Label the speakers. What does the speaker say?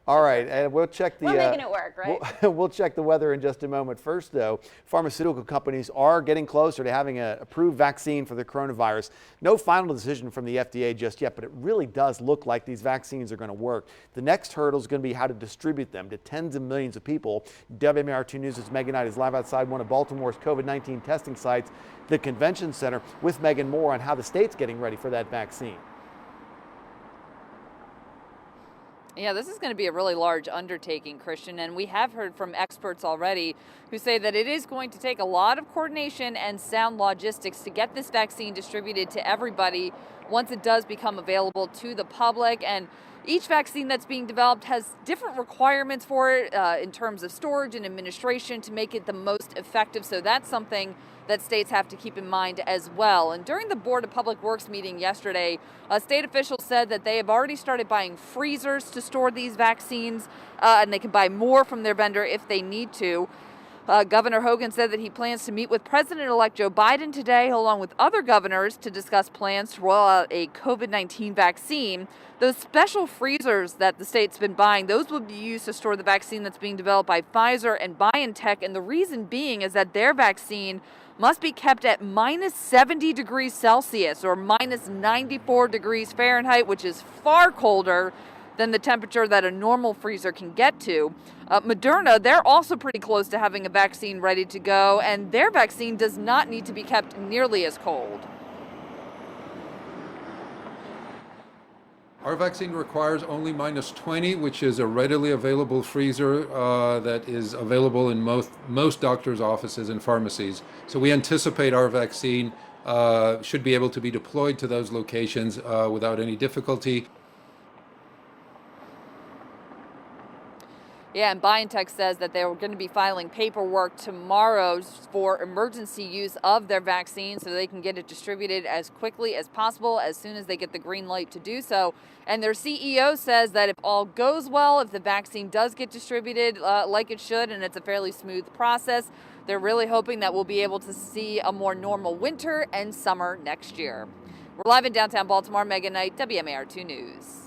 Speaker 1: All right, and we'll check the.
Speaker 2: We're making it work, right?
Speaker 1: We'll check the weather in just a moment. First, though, pharmaceutical companies are getting closer to having an approved vaccine for the coronavirus. No final decision from the FDA just yet, but it really does look like these vaccines are going to work. The next hurdle is going to be how to distribute them to tens of millions of people. WMAR2 News' Megan Knight is live outside one of Baltimore's COVID-19 testing sites, the Convention Center, with Megan Moore on how the state's getting ready for that vaccine.
Speaker 3: Yeah, this is going to be a really large undertaking, Christian, and we have heard from experts already who say that it is going to take a lot of coordination and sound logistics to get this vaccine distributed to everybody once it does become available to the public. And each vaccine that's being developed has different requirements for it in terms of storage and administration to make it the most effective. So that's something that states have to keep in mind as well. And during the Board of Public Works meeting yesterday, state officials said that they have already started buying freezers to store these vaccines, and they can buy more from their vendor if they need to. Governor Hogan said that he plans to meet with President-elect Joe Biden today, along with other governors, to discuss plans to roll out a COVID-19 vaccine. Those special freezers that the state's been buying, those will be used to store the vaccine that's being developed by Pfizer and BioNTech. And the reason being is that their vaccine must be kept at minus 70 degrees Celsius or minus 94 degrees Fahrenheit, which is far colder than the temperature that a normal freezer can get to. Moderna, they're also pretty close to having a vaccine ready to go, and their vaccine does not need to be kept nearly as cold.
Speaker 4: Our vaccine requires only minus 20, which is a readily available freezer that is available in most doctors' offices and pharmacies. So we anticipate our vaccine should be able to be deployed to those locations without any difficulty.
Speaker 3: Yeah, and BioNTech says that they're going to be filing paperwork tomorrow for emergency use of their vaccine so they can get it distributed as quickly as possible as soon as they get the green light to do so. And their CEO says that if all goes well, if the vaccine does get distributed like it should, and it's a fairly smooth process, they're really hoping that we'll be able to see a more normal winter and summer next year. We're live in downtown Baltimore. Megan Knight, WMAR2 News.